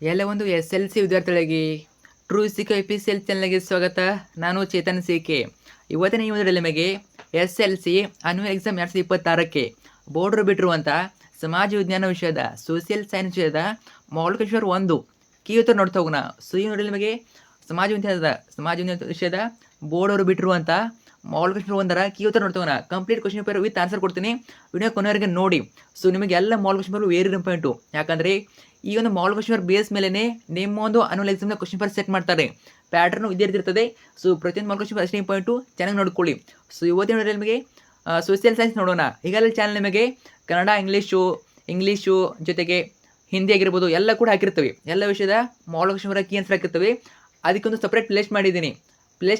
ಎಲ್ಲ ಒಂದು SLC ವಿದ್ಯಾರ್ಥಿಗಳಿಗೆ ಟ್ರೂ ಸಿಕೋ ಎಪಿಸಿಎಲ್ ಚಾನಲ್ಗೆ ಸ್ವಾಗತ. ನಾನು ಚೇತನ್ ಸಿಕೆ. ಇವತ್ತಿನ ಈ ಒಂದು ನಿಮಗೆ SLC ಅನ್ಯುವಲ್ ಎಕ್ಸಾಮ್ 2026ಕ್ಕೆ ಬೋರ್ಡರ್ ಬಿಟ್ಟಿರುವಂಥ ಸಮಾಜ ವಿಜ್ಞಾನ ವಿಷಯದ ಸೋಷಿಯಲ್ ಸೈನ್ಸ್ ವಿಷಯದ ಮೌಲ್ಯಕೇಶ್ವರ್ 1 ಕೀ ಉತ್ತರ ನೋಡ್ತಾ ಹೋಗೋಣ. ಸೊ ಈ ನೋಡಿ ನಿಮಗೆ ಸಮಾಜ ವಿಜ್ಞಾನ ವಿಷಯದ ಬೋರ್ಡರ್ ಬಿಟ್ಟಿರುವಂಥ ಮೌಲ್ಯಕೇಶ್ವರ್ 1ರ ಕೀ ಉತ್ತರ ನೋಡ್ತಾ ಹೋಗೋಣ. Complete question paper with answer ಕೊಡ್ತೀನಿ, ವಿಡಿಯೋ ಕೊನೆವರೆಗೆ ನೋಡಿ. ಸೊ ನಿಮಗೆ ಎಲ್ಲ ಮೌಲ್ಯಕೇಶ್ವರ್ ಪೇಪರ್ ವೆರಿ ಇಂಪಾರ್ಟೆಂಟು, ಯಾಕಂದರೆ ಈ ಒಂದು ಮೌಲ್ಯಕೇಶ್ವರ್ ಬೇಸ್ ಮೇಲೆ ನಿಮ್ಮ ಒಂದು ಅನ್ಯುವಲ್ ಎಕ್ಸಾಮ್ನ ಕ್ವಶನ್ ಪೇಪರ್ ಸೆಟ್ ಮಾಡ್ತಾರೆ. ಪ್ಯಾಟರ್ನು ಇದೇ ರೀತಿ ಇರ್ತದೆ. ಸೊ ಪ್ರತಿಯೊಂದು ಮೌಲ್ಯಕೇಶ್ವರ್ ಅಷ್ಟೇ ಇಂಪಾರ್ಟೆಂಟು, ಚೆನ್ನಾಗಿ ನೋಡ್ಕೊಳ್ಳಿ. ಸೊ ಇವತ್ತಿನ ನಿಮಗೆ ಸೋಷಿಯಲ್ ಸೈನ್ಸ್ ನೋಡೋಣ. ಈಗಾಗಲೇ ಚಾನಲ್ ನಿಮಗೆ ಕನ್ನಡ, ಇಂಗ್ಲೀಷು ಜೊತೆಗೆ ಹಿಂದಿ ಆಗಿರ್ಬೋದು ಎಲ್ಲ ಕೂಡ ಹಾಕಿರ್ತವೆ. ಎಲ್ಲ ವಿಷಯದ ಮೌಲ್ಯಕೇಶ್ವರ ಕೀ ಆನ್ಸರ್ ಹಾಕಿರ್ತವೆ. ಅದಕ್ಕೊಂದು ಸಪ್ರೇಟ್ ಪ್ಲೇಸ್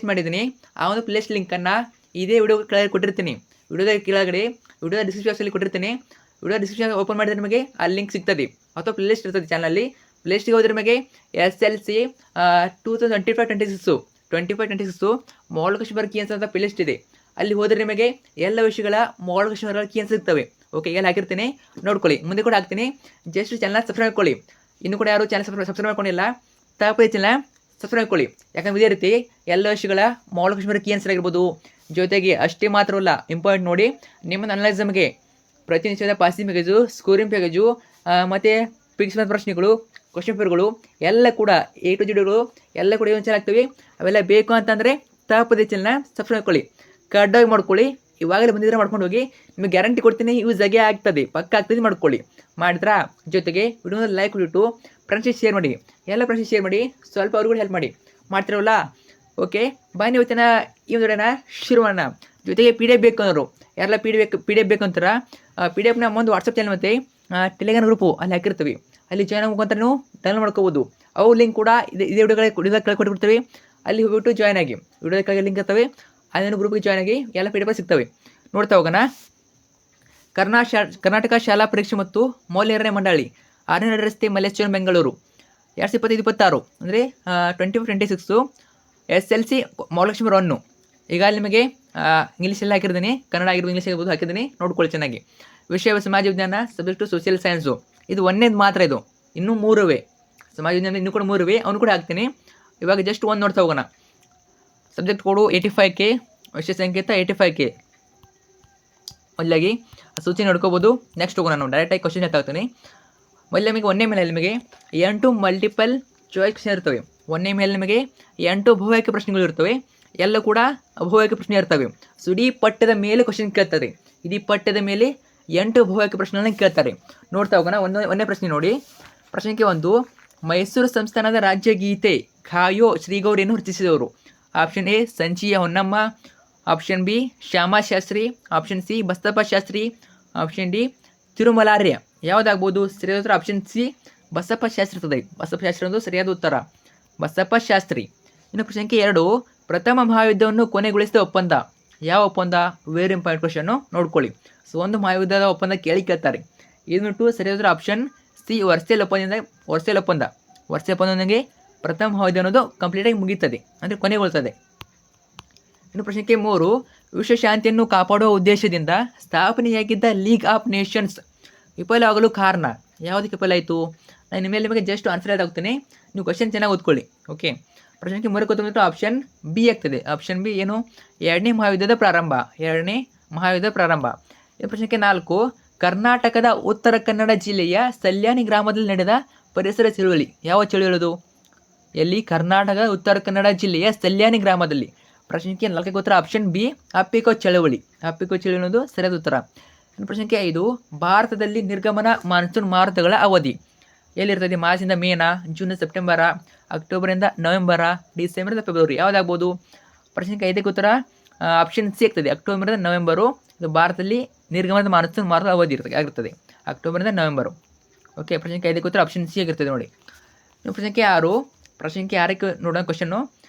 ಮಾಡಿದ್ದೀನಿ. ಆ ಒಂದು ಪ್ಲೇಸ್ ಲಿಂಕನ್ನು ಇದೇ ವಿಡಿಯೋ ಕೆಳಗಡೆ ಕೊಟ್ಟಿರ್ತೀನಿ. ವಿಡಿಯೋದ ಕೆಳಗಡೆ ವಿಡಿಯೋದ ಡಿಸ್ಕ್ರಿಪ್ಷನಲ್ಲಿ ಕೊಟ್ಟಿರ್ತೀನಿ. ವಿಡಿಯೋ ಡಿಸ್ಕ್ರಿಪ್ಷನ್ ಓಪನ್ ಮಾಡಿದ್ರೆ ನಿಮಗೆ ಆ ಲಿಂಕ್ ಸಿಗ್ತದೆ, ಅಥವಾ ಪ್ಲೇಲಿಸ್ಟ್ ಇರ್ತದೆ ಚಾನಲಲ್ಲಿ. ಪ್ಲೇಲಿಸ್ಟಿಗೆ ಹೋದ್ರೆ ನಿಮಗೆ SLC 2025-26 ಮೌಲ್ಯಕೇಶ್ವರ ಕೀ ಆನ್ಸರ್ ಅಂತ ಪ್ಲೇಲಿಸ್ಟ್ ಇದೆ. ಅಲ್ಲಿ ಹೋದರೆ ನಿಮಗೆ ಎಲ್ಲ ವಿಷಯಗಳ ಮೌಲ್ಯಕೇಶ್ವರ ಕೀ ಆನ್ಸರ್ ಸಿಗ್ತವೆ. ಓಕೆ, ಎಲ್ಲ ಹಾಕಿರ್ತೀನಿ, ನೋಡ್ಕೊಳ್ಳಿ. ಮುಂದೆ ಕೂಡ ಹಾಕ್ತೀನಿ. ಜಸ್ಟ್ ಚಾನಲ್ ಸಬ್ಸ್ಕ್ರೈಬ್ ಮಾಡ್ಕೊಳ್ಳಿ. ಇನ್ನು ಕೂಡ ಯಾರು ಚಾನಲ್ ಸಬ್ಸ್ಕ್ರೈಬ್ ಮಾಡ್ಕೊಂಡಿಲ್ಲ, ತಪ್ಪದೆ ಚಾನಲ್ ಸಬ್ಸ್ಕ್ರೈಬ್ ಮಾಡ್ಕೊಳ್ಳಿ. ಯಾಕಂದ್ರೆ ಇದೇ ರೀತಿ ಎಲ್ಲ ವಿಷಯಗಳ ಮೌಲ್ಯಕೇಶ್ವರ ಕೀ ಆನ್ಸರ್ ಆಗಿರ್ಬೋದು. ಜೊತೆಗೆ ಅಷ್ಟೇ ಮಾತ್ರವಲ್ಲ, ಇಂಪಾರ್ಟೆಂಟ್ ನೋಡಿ, ನಿಮ್ಮ ಅನಲೈಸಮ್ಗೆ ಪ್ರತಿನಿತ್ಯದ ಪಾಸಿಂಗ್ ಪ್ಯಾಕೇಜು, ಸ್ಕೋರಿಂಗ್ ಪ್ಯಾಕೇಜು ಮತ್ತು ಫಿಕ್ಸ್ ಪ್ರಶ್ನೆಗಳು, ಕ್ವಶನ್ ಪೇಪರ್ಗಳು ಎಲ್ಲ ಕೂಡ A to Z ಎಲ್ಲ ಕೂಡ ಏನು ಆಗ್ತವೆ. ಅವೆಲ್ಲ ಬೇಕು ಅಂತಂದರೆ ತಪ್ಪದೆ ಚಾನಲ್ನ ಸಬ್ಸ್ಕ್ರೈಬ್ ಮಾಡ್ಕೊಳ್ಳಿ, ಕಡ್ಡಾಗಿ ಮಾಡ್ಕೊಳ್ಳಿ. ಇವಾಗಲೇ ಬಂದಿದ್ರೆ ಮಾಡ್ಕೊಂಡು ಹೋಗಿ, ನಿಮಗೆ ಗ್ಯಾರಂಟಿ ಕೊಡ್ತೀನಿ, ಯೂಸ್ ಆಗೇ ಆಗ್ತದೆ, ಪಕ್ಕ ಆಗ್ತದೆ, ಮಾಡ್ಕೊಳ್ಳಿ. ಮಾಡಿದ್ರಾ? ಜೊತೆಗೆ ವಿಡಿಯೋನ ಲೈಕ್ ಕೊಟ್ಟು ಫ್ರೆಂಡ್ಸಿಗೆ ಶೇರ್ ಮಾಡಿ, ಎಲ್ಲ ಫ್ರೆಂಡ್ಸಿಗೆ ಶೇರ್ ಮಾಡಿ, ಸ್ವಲ್ಪ ಅವ್ರಿಗೂ ಹೆಲ್ಪ್ ಮಾಡ್ತಿರಲ್ಲ. ಓಕೆ, ಬನ್ನಿ ಇವತ್ತಿನ ಈ ಒಂದು ವಿಡಿಯೋನ ಶುರು ಮಾಡೋಣ. ಜೊತೆಗೆ PDF ಬೇಕು ಅನ್ನೋರು ಯಾರೆಲ್ಲ PDF ಬೇಕು ಅಂತಾರ, PDF ಒಂದು ವಾಟ್ಸಪ್ ಚಾನಲ್ ಮತ್ತು ಟೆಲಿಗ್ರಾಮ್ ಗ್ರೂಪು ಅಲ್ಲಿ ಹಾಕಿರ್ತೀವಿ. ಅಲ್ಲಿ ಜಾಯ್ನ್ ಮುಖಾಂತರ ನೀವು ಡೌನ್ಲೋಡ್ ಮಾಡ್ಕೋಬೋದು. ಅವು ಲಿಂಕ್ ಕೂಡ ಇದೇ ವಿಡಿಯೋ ಕೆಳಗೆ ಕೊಟ್ಬಿಡ್ತೀವಿ. ಅಲ್ಲಿ ಹೋಗ್ಬಿಟ್ಟು ಜಾಯ್ನ್ ಆಗಿ, ವಿಡಿಯೋ ಕೆಳಗೆ ಲಿಂಕ್ ಇರ್ತವೆ, ಅದೇನು ಗ್ರೂಪಿಗೆ ಜಾಯ್ನ್ ಆಗಿ ಎಲ್ಲ PDF ಸಿಗ್ತವೆ. ನೋಡ್ತಾ ಹೋಗೋಣ. ಕರ್ನಾಟಕ ಶಾಲಾ ಪರೀಕ್ಷೆ ಮತ್ತು ಮೌಲ್ಯನಿರ್ಣಯ ಮಂಡಳಿ, 6ನೇ ರಸ್ತೆ, ಮಲ್ಲೇಶ್ವರಂ, ಬೆಂಗಳೂರು, 2025-26 ಅಂದರೆ 2025-26 SLC ಮೌಲ್ಯಕೇಶ್ವರ 1. ಈಗ ನಿಮಗೆ ಇಂಗ್ಲೀಷಲ್ಲಿ ಹಾಕಿರ್ತೀನಿ, ಕನ್ನಡ ಆಗಿರ್ಬೋದು, ಇಂಗ್ಲೀಷ್ ಆಗಿರ್ಬೋದು ಹಾಕಿದ್ದೀನಿ, ನೋಡ್ಕೊಳ್ಳಿ ಚೆನ್ನಾಗಿ. ವಿಷಯ ಸಮಾಜ ವಿಜ್ಞಾನ, ಸಬ್ಜೆಕ್ಟು ಸೋಷಿಯಲ್ ಸೈನ್ಸು. ಇದು 1ನೇದು ಮಾತ್ರ, ಇದು ಇನ್ನೂ 3 ಇವೆ. ಸಮಾಜ ವಿಜ್ಞಾನ ಇನ್ನೂ ಕೂಡ 3 ಇವೆ, ಅವನು ಕೂಡ ಹಾಕ್ತೀನಿ. ಇವಾಗ ಜಸ್ಟ್ 1 ನೋಡ್ತಾ ಹೋಗೋಣ. ಸಬ್ಜೆಕ್ಟ್ ಕೋಡು 85K, ವಿಷಯ ಸಂಕೇತ 85K. ಮೊದಲಾಗಿ ಸೂಚನೆ ನೋಡ್ಕೋಬೋದು. ನೆಕ್ಸ್ಟ್ ಹೋಗೋಣ, ನಾನು ಡೈರೆಕ್ಟಾಗಿ ಕ್ವಶನ್ ಹೇಳ್ತಾಗ್ತೀನಿ. ಮೊದಲು ನಿಮಗೆ 1ನೇ ಮೇಲೆ ನಿಮಗೆ 8 ಮಲ್ಟಿಪಲ್ ಚಾಯ್ಸ್ ಕ್ವಶನ್ ಇರ್ತವೆ. 1ನೇ ಮೇಲೆ ನಿಮಗೆ 8 ಬಹುಆಯ್ಕೆ ಪ್ರಶ್ನೆಗಳು ಇರ್ತವೆ. ಎಲ್ಲ ಕೂಡ ಬಹುಆಯ್ಕೆ ಪ್ರಶ್ನೆ ಇರ್ತವೆ. ಸೊ ಇಡೀ ಪಠ್ಯದ ಮೇಲೆ ಕ್ವಶನ್ ಕೇಳ್ತಾರೆ. ಇಡೀ ಪಠ್ಯದ ಮೇಲೆ 8 ಬಹುಆಯ್ಕೆ ಪ್ರಶ್ನೆಗಳನ್ನ ಕೇಳ್ತಾರೆ. ನೋಡ್ತಾ ಹೋಗೋಣ. ಒಂದನೇ ಪ್ರಶ್ನೆ ನೋಡಿ. ಪ್ರಶ್ನೆಗೆ 1, ಮೈಸೂರು ಸಂಸ್ಥಾನದ ರಾಜ್ಯ ಗೀತೆ ಕಾಯೋ ಶ್ರೀಗೌರಿಯನ್ನು ರಚಿಸಿದವರು. Option A Sanchiya Honnamma, option B Shyamashastri, option C Basappa Shastri, option D Tirumalarya. ಯಾವುದಾಗ್ಬೋದು? ಸರಿಯಾದ ಉತ್ತರ ಆಪ್ಷನ್ C ಬಸಪ್ಪ ಶಾಸ್ತ್ರಿ ಇರ್ತದೆ. ಬಸಪ್ಪ ಶಾಸ್ತ್ರಿ ಒಂದು ಸರಿಯಾದ ಉತ್ತರ, ಬಸಪ್ಪ ಶಾಸ್ತ್ರಿ. ಇನ್ನು ಪ್ರಶ್ನೆ 2, ಪ್ರಥಮ ಮಹಾಯುದ್ಧವನ್ನು ಕೊನೆಗೊಳಿಸಿದ ಒಪ್ಪಂದ. ಯಾವ ಒಪ್ಪಂದ? ವೆರಿ ಇಂಪಾರ್ಟೆಂಟ್ ಕ್ವಶನ್ನು, ನೋಡ್ಕೊಳ್ಳಿ. ಸೊ ಒಂದು ಮಹಾಯುದ್ಧದ ಒಪ್ಪಂದ ಕೇಳ್ತಾರೆ. ಇದು ಸರಿಯಾದ ಆಪ್ಷನ್ C ವರ್ಸೇಲ್ ಒಪ್ಪಂದಕ್ಕೆ ಪ್ರಥಮ ಮಹಾಯುದ್ಧ ಅನ್ನೋದು ಕಂಪ್ಲೀಟಾಗಿ ಮುಗೀತದೆ, ಅಂದರೆ ಕೊನೆಗೊಳ್ತದೆ. ಇನ್ನು ಪ್ರಶ್ನೆ 3, ವಿಶ್ವ ಶಾಂತಿಯನ್ನು ಕಾಪಾಡುವ ಉದ್ದೇಶದಿಂದ ಸ್ಥಾಪನೆಯಾಗಿದ್ದ ಲೀಗ್ ಆಫ್ ನೇಷನ್ಸ್ ವಿಫಲವಾಗಲು ಕಾರಣ. ಯಾವುದಕ್ಕೆ ವಿಫಲ ಆಯಿತು? ನಾನು ನಿಮಗೆ ಜಸ್ಟ್ ಆನ್ಸರ್ ಹೇಳ್ತಾಗ್ತೀನಿ, ನೀವು ಕ್ವಶನ್ ಚೆನ್ನಾಗಿ ಓದ್ಕೊಳ್ಳಿ. ಓಕೆ, ಪ್ರಶ್ನೆ 3 ಗೊತ್ತಿತ್ತು ಆಪ್ಷನ್ B ಆಗ್ತದೆ. ಆಪ್ಷನ್ B ಏನು? 2ನೇ ಮಹಾಯುದ್ಧದ ಪ್ರಾರಂಭ. ಪ್ರಶ್ನೆ 4, ಕರ್ನಾಟಕದ ಉತ್ತರ ಕನ್ನಡ ಜಿಲ್ಲೆಯ ಸಲ್ಯಾನಿ ಗ್ರಾಮದಲ್ಲಿ ನಡೆದ ಪರಿಸರ ಚಳುವಳಿ. ಯಾವ ಚಳುವಳಿದು? ಎಲ್ಲಿ? ಕರ್ನಾಟಕದ ಉತ್ತರ ಕನ್ನಡ ಜಿಲ್ಲೆಯ ಸಲ್ಯಾನಿ ಗ್ರಾಮದಲ್ಲಿ. ಪ್ರಶ್ನೆ 4 ಉತ್ತರ ಆಪ್ಷನ್ B ಅಪ್ಪಿಕೋ ಚಳುವಳಿ ಅನ್ನೋದು ಸರಿಯಾದ ಉತ್ತರ. ಪ್ರಶ್ನೆ 5, ಭಾರತದಲ್ಲಿ ನಿರ್ಗಮನ ಮಾನ್ಸೂನ್ ಮಾರುತಗಳ ಅವಧಿ ಎಲ್ಲಿರ್ತದೆ? ಮಾರ್ಚಿಂದ ಮೇನಾ, ಜೂನ್ ಸೆಪ್ಟೆಂಬರ, ಅಕ್ಟೋಬರಿಂದ ನವೆಂಬರ, ಡಿಸೆಂಬರಿಂದ ಫೆಬ್ರವರಿ. ಯಾವುದಾಗ್ಬೋದು? ಪ್ರಶ್ನೆ 5 ಉತ್ತರ ಆಪ್ಷನ್ C ಆಗ್ತದೆ, ಅಕ್ಟೋಬರಿಂದ ನವೆಂಬರು. ಇದು ಭಾರತದಲ್ಲಿ ನಿರ್ಗಮನದ ಮಾನ್ಸೂನ್ ಮಾರುತ ಅವಧಿ ಆಗಿರ್ತದೆ, ಅಕ್ಟೋಬರಿಂದ ನವೆಂಬರು. ಓಕೆ, ಪ್ರಶ್ನೆ 5 ಉತ್ತರ ಆಪ್ಷನ್ C ಆಗಿರ್ತದೆ ನೋಡಿ. ಪ್ರಶ್ನೆ 6ಕ್ಕೆ ನೋಡೋಣ ಕ್ವಶನ್ನು.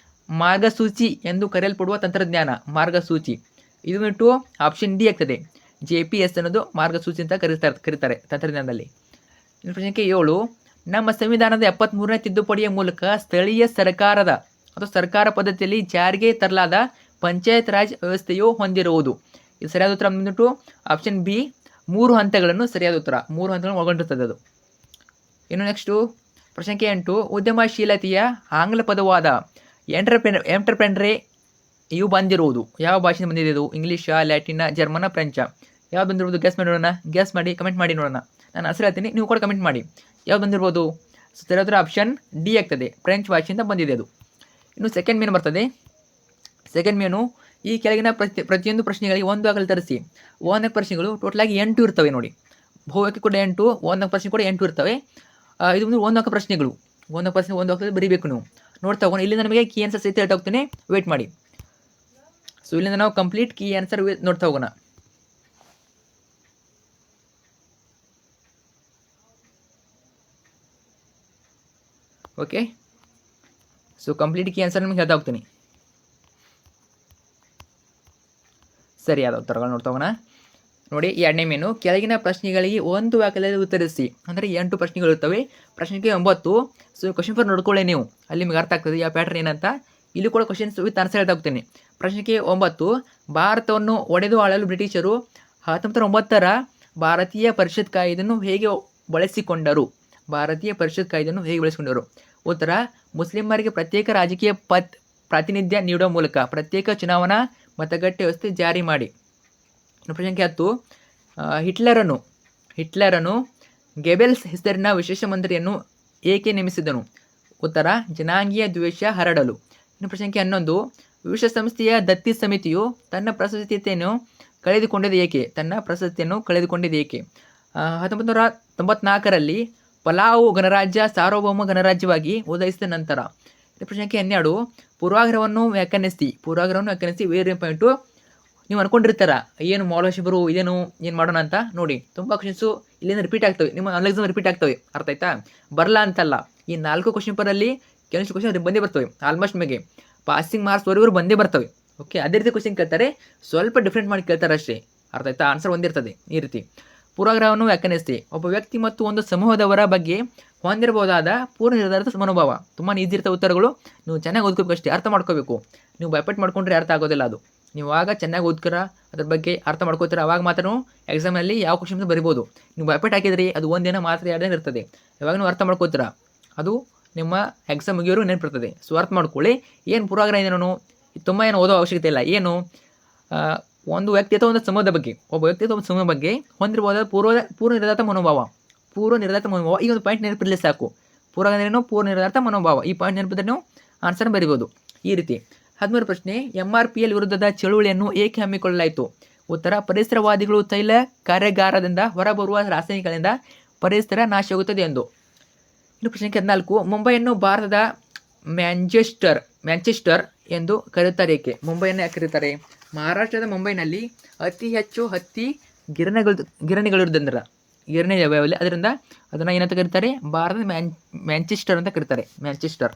ಮಾರ್ಗಸೂಚಿ ಎಂದು ಕರೆಯಲ್ಪಡುವ ತಂತ್ರಜ್ಞಾನ. ಮಾರ್ಗಸೂಚಿ ಇದು ಬಿಟ್ಟು ಆಪ್ಷನ್ D ಆಗ್ತದೆ. GPS ಅನ್ನೋದು ಮಾರ್ಗಸೂಚಿ ಅಂತ ಕರೀತಾರೆ ತಂತ್ರಜ್ಞಾನದಲ್ಲಿ. ಪ್ರಶ್ನೆ 7, ನಮ್ಮ ಸಂವಿಧಾನದ 73ನೇ ತಿದ್ದುಪಡಿಯ ಮೂಲಕ ಸ್ಥಳೀಯ ಸರ್ಕಾರ ಪದ್ಧತಿಯಲ್ಲಿ ಜಾರಿಗೆ ತರಲಾದ ಪಂಚಾಯತ್ ರಾಜ್ ವ್ಯವಸ್ಥೆಯು ಹೊಂದಿರುವುದು. ಇದು ಸರಿಯಾದ ಉತ್ತರ ಬಂದ್ಬಿಟ್ಟು ಆಪ್ಷನ್ B 3 ಹಂತಗಳನ್ನು ಸರಿಯಾದ ಉತ್ತರ. 3 ಹಂತಗಳನ್ನು ಒಳಗೊಂಡಿರ್ತದೆ ಅದು. ಇನ್ನು ನೆಕ್ಸ್ಟು ಪ್ರಶ್ನೆ ಸಂಖ್ಯೆ 8 ಉದ್ಯಮಶೀಲತೆಯ ಆಂಗ್ಲ ಪದವಾದ ಎಂಟರ್ಪ್ರೆನರೇ ಇವು ಬಂದಿರುವುದು ಯಾವ ಭಾಷೆಯಿಂದ ಬಂದಿದೆ? ಇದು ಇಂಗ್ಲೀಷಾ, ಲ್ಯಾಟಿನ, ಜರ್ಮನ, ಫ್ರೆಂಚ? ಯಾವ್ದು ಬಂದಿರ್ಬೋದು? ಗೆಸ್ ಮಾಡಿ ನೋಡೋಣ. ಗೆಸ್ ಮಾಡಿ ಕಮೆಂಟ್ ಮಾಡಿ ನೋಡೋಣ. ನಾನು ಹೆಸರು ಹೇಳ್ತೀನಿ, ನೀವು ಕೂಡ ಕಮೆಂಟ್ ಮಾಡಿ ಯಾವ್ದು ಬಂದಿರ್ಬೋದು. ಸೊ ಸರಿಯಾದ ಆಪ್ಷನ್ ಡಿ ಆಗ್ತದೆ, ಫ್ರೆಂಚ್ ಭಾಷೆಯಿಂದ ಬಂದಿದೆ ಅದು. ಇನ್ನು ಸೆಕೆಂಡ್ ಮೇನು ಬರ್ತದೆ. ಸೆಕೆಂಡ್ ಮೇನು ಈ ಕೆಳಗಿನ ಪ್ರತಿಯೊಂದು ಪ್ರಶ್ನೆಗಳಿಗೆ ಒಂದು ಆಗಲು ತರಿಸಿ. ಒಂದಕ್ಕೆ ಪ್ರಶ್ನೆಗಳು ಟೋಟಲಾಗಿ 8 ಇರ್ತವೆ ನೋಡಿ. ಬಹುವಾಕ್ಯ ಕೂಡ 8, ಒಂದಕ್ಕೆ ಪ್ರಶ್ನೆ ಕೂಡ 8 ಇರ್ತವೆ. ಇದು ಒಂದು ಒಂದಕ್ಕೆ ಪ್ರಶ್ನೆಗಳು. ಒಂದಕ್ಕೆ ಪ್ರಶ್ನೆ ಒಂದು ಆಗ್ತದೆ, ಬರೀಬೇಕು ನೀವು. ನೋಡ್ತಾ ಹೋಗೋಣ. ಇಲ್ಲಿಂದ ನಮಗೆ ಕೀ ಆನ್ಸರ್ ಸಹಿತ ಹೇಳ್ತಾ ಹೋಗ್ತೇನೆ, ವೇಟ್ ಮಾಡಿ. ಸೊ ಇಲ್ಲಿಂದ ನಾವು ಕಂಪ್ಲೀಟ್ ಕೀ ಆನ್ಸರ್ ನೋಡ್ತಾ ಹೋಗೋಣ. Okay, so complete key answer ನಿಮಗೆ ಹೇಳ್ತಾ ಹೋಗ್ತೀನಿ. ಸರಿಯಾದ ಉತ್ತರಗಳು ನೋಡ್ತಾ ಹೋಗೋಣ. ನೋಡಿ, ಎರಡನೇ ಮೇನು ಕೆಳಗಿನ ಪ್ರಶ್ನೆಗಳಿಗೆ ಒಂದು ವಾಕ್ಯದಲ್ಲಿ ಉತ್ತರಿಸಿ. ಅಂದರೆ 8 ಪ್ರಶ್ನೆಗಳು ಇರ್ತವೆ. ಪ್ರಶ್ನೆಗೆ 9. ಸೊ ಕ್ವಶನ್ ಫಾರ್ ನೋಡ್ಕೊಳ್ಳಿ ನೀವು, ಅಲ್ಲಿ ನಿಮಗೆ ಅರ್ಥ ಆಗ್ತದೆ ಯಾವ ಪ್ಯಾಟರ್ನ್ ಏನಂತ. ಇಲ್ಲಿ ಕೂಡ ಕ್ವಶನ್ಸ್ ವಿತ್ ಆನ್ಸರ್ ಹೇಳ್ತಾ ಹೋಗ್ತೇನೆ. ಪ್ರಶ್ನೆಗೆ 9 ಭಾರತವನ್ನು ಒಡೆದು ಆಳಲು ಬ್ರಿಟಿಷರು 1909ರ ಭಾರತೀಯ ಪರಿಷತ್ ಕಾಯ್ದೆಯನ್ನು ಹೇಗೆ ಬಳಸಿಕೊಂಡರು? ಭಾರತೀಯ ಪರಿಷತ್ ಕಾಯ್ದೆಯನ್ನು ಹೇಗೆ ಬಳಸಿಕೊಂಡರು? ಉತ್ತರ, ಮುಸ್ಲಿಮರಿಗೆ ಪ್ರತ್ಯೇಕ ರಾಜಕೀಯ ಪ್ರಾತಿನಿಧ್ಯ ನೀಡುವ ಮೂಲಕ ಪ್ರತ್ಯೇಕ ಚುನಾವಣಾ ಮತಗಟ್ಟೆ ವ್ಯವಸ್ಥೆ ಜಾರಿ ಮಾಡಿ. ಪ್ರಶ್ನೆ ಸಂಖ್ಯೆ 10 ಹಿಟ್ಲರನು ಗೆಬೆಲ್ಸ್ ಹೆಸರಿನ ವಿಶೇಷ ಮಂತ್ರಿಯನ್ನು ಏಕೆ ನೇಮಿಸಿದನು? ಉತ್ತರ, ಜನಾಂಗೀಯ ದ್ವೇಷ ಹರಡಲು. ಇನ್ನು ಪ್ರಶ್ನೆ ಸಂಖ್ಯೆ 11 ವಿಶ್ವಸಂಸ್ಥೆಯ ದತ್ತಿ ಸಮಿತಿಯು ತನ್ನ ಪ್ರಶಸ್ತಿಯನ್ನು ಕಳೆದುಕೊಂಡಿದೆ ಏಕೆ? 1994ರಲ್ಲಿ ಪಲಾವು ಗಣರಾಜ್ಯ ಸಾರ್ವಭೌಮ ಗಣರಾಜ್ಯವಾಗಿ ಉದಯಿಸಿದ ನಂತರ. ಪ್ರಶ್ನೆ ಸಂಖ್ಯೆ 12 ಪೂರ್ವಾಗ್ರಹವನ್ನು ವ್ಯಾಖ್ಯಾನಿಸಿ. ವೇರೆ ಪಾಯಿಂಟು ನೀವು ಅನ್ಕೊಂಡಿರ್ತಾರ, ಏನು ಮೌಲಶಿಬರು ಇದೇನು ಏನು ಮಾಡೋಣ ಅಂತ. ನೋಡಿ, ತುಂಬ ಕ್ವಶನ್ಸು ಇಲ್ಲಿಂದ ರಿಪೀಟ್ ಆಗ್ತವೆ, ನಿಮ್ಮ ಎಕ್ಸಾಮ್ ರಿಪೀಟ್ ಆಗ್ತವೆ. ಅರ್ಥ ಆಯ್ತಾ? ಬರಲ್ಲ ಅಂತಲ್ಲ, ಈ 4 ಕ್ವಶನ್ ಪೇಪರಲ್ಲಿ ಕೆಲವಷ್ಟು ಕ್ವಶನ್ ಬಂದೇ ಬರ್ತವೆ. ಆಲ್ಮೋಸ್ಟ್ ನಿಮಗೆ ಪಾಸಿಂಗ್ ಮಾರ್ಕ್ಸ್ ವರೆಗೂ ಬಂದೇ ಬರ್ತವೆ. ಓಕೆ, ಅದೇ ರೀತಿ ಕ್ವಶನ್ ಕೇಳ್ತಾರೆ, ಸ್ವಲ್ಪ ಡಿಫ್ರೆಂಟ್ ಮಾಡಿ ಕೇಳ್ತಾರೆ ಅಷ್ಟೇ. ಅರ್ಥ ಆಯ್ತಾ? ಆನ್ಸರ್ ಒಂದಿರ್ತದೆ ಈ ರೀತಿ. ಪೂರ್ವಾಗ್ರಹವನ್ನು ವ್ಯಾಖ್ಯಾನಿಸಿ. ಒಬ್ಬ ವ್ಯಕ್ತಿ ಮತ್ತು ಒಂದು ಸಮೂಹದವರ ಬಗ್ಗೆ ಹೊಂದಿರಬಹುದಾದ ಪೂರ್ವ ನಿರ್ಧಾರಿತ ಮನೋಭಾವ. ತುಂಬ ಈಸಿ ಇರ್ತವೆ ಉತ್ತರಗಳು, ನೀವು ಚೆನ್ನಾಗಿ ಓದ್ಕೋಬೇಕು ಅಷ್ಟೇ, ಅರ್ಥ ಮಾಡ್ಕೋಬೇಕು. ನೀವು ಭಯಪಟ್ಟು ಮಾಡ್ಕೊಂಡ್ರೆ ಅರ್ಥ ಆಗೋದಿಲ್ಲ ಅದು. ನೀವು ಆಗ ಚೆನ್ನಾಗಿ ಓದ್ಕರ ಅದ್ರ ಬಗ್ಗೆ ಅರ್ಥ ಮಾಡ್ಕೋತೀರ, ಅವಾಗ ಮಾತ್ರ ಎಕ್ಸಾಮಲ್ಲಿ ಯಾವ ಕ್ವಶನ್ಸ್ ಬರಿಬೋದು. ನೀವು ಭಯಪಟ್ಟು ಹಾಕಿದ್ರಿ ಅದು ಒಂದಿನ ಮಾತ್ರ 2 ದಿನ ಇರ್ತದೆ. ಯಾವಾಗ ನೀವು ಅರ್ಥ ಮಾಡ್ಕೋತೀರ ಅದು ನಿಮ್ಮ ಎಕ್ಸಾಮ್ ಮುಗಿಯೋರು ನೆನಪಿರ್ತದೆ. ಸೊ ಅರ್ಥ ಮಾಡ್ಕೊಳ್ಳಿ. ಏನು ಪೂರ್ವಾಗ್ರಹ ಏನೇನು ತುಂಬ ಏನು ಓದೋ ಅವಶ್ಯಕತೆ ಇಲ್ಲ. ಏನು ಒಂದು ವ್ಯಕ್ತಿ ಅಥವಾ ಒಂದು ಸಮೂಹದ ಬಗ್ಗೆ, ಒಬ್ಬ ವ್ಯಕ್ತಿ ಅಥವಾ ಒಂದು ಸಮೂಹದ ಬಗ್ಗೆ ಹೊಂದಿರಬಹುದಾದ ಪೂರ್ವ ನಿರ್ಧಾರಿತ ಮನೋಭಾವ. ಈಗ ಒಂದು ಪಾಯಿಂಟ್ ನೆನಪಿರಲಿ ಸಾಕು. ಪೂರ್ವ ನಿರ್ಧಾರಿತ ಮನೋಭಾವ, ಈ ಪಾಯಿಂಟ್ ನೆನಪಿದ್ರೆ ನೀವು ಆನ್ಸರ್ ಬರಿಬೋದು ಈ ರೀತಿ. 13 ಪ್ರಶ್ನೆ MRPL ವಿರುದ್ಧದ ಚಳುವಳಿಯನ್ನು ಏಕೆ ಹಮ್ಮಿಕೊಳ್ಳಲಾಯಿತು? ಉತ್ತರ, ಪರಿಸರವಾದಿಗಳು ತೈಲ ಕಾರ್ಯಾಗಾರದಿಂದ ಹೊರಬರುವ ರಾಸಾಯನಿಕಗಳಿಂದ ಪರಿಸರ ನಾಶವಾಗುತ್ತದೆ ಎಂದು. ಇನ್ನು ಪ್ರಶ್ನೆ 14 ಮುಂಬೈಯನ್ನು ಭಾರತದ ಮ್ಯಾಂಚೆಸ್ಟರ್ ಎಂದು ಕರೆಯುತ್ತಾರೆ ಏಕೆ? ಮುಂಬೈಯನ್ನು ಯಾಕೆ ಕರೀತಾರೆ? ಮಹಾರಾಷ್ಟ್ರದ ಮುಂಬೈನಲ್ಲಿ ಅತಿ ಹೆಚ್ಚು ಹತ್ತಿ ಗಿರಣಿಗಳಿರುವುದರಿಂದ ಗಿರಣಿ ಯಾವ್ಯಾವಲ್ಲಿ ಅದರಿಂದ ಅದನ್ನು ಏನಂತ ಕರೀತಾರೆ? ಭಾರತದ ಮ್ಯಾಂಚೆಸ್ಟರ್ ಅಂತ ಕರೀತಾರೆ, ಮ್ಯಾಂಚೆಸ್ಟರ್.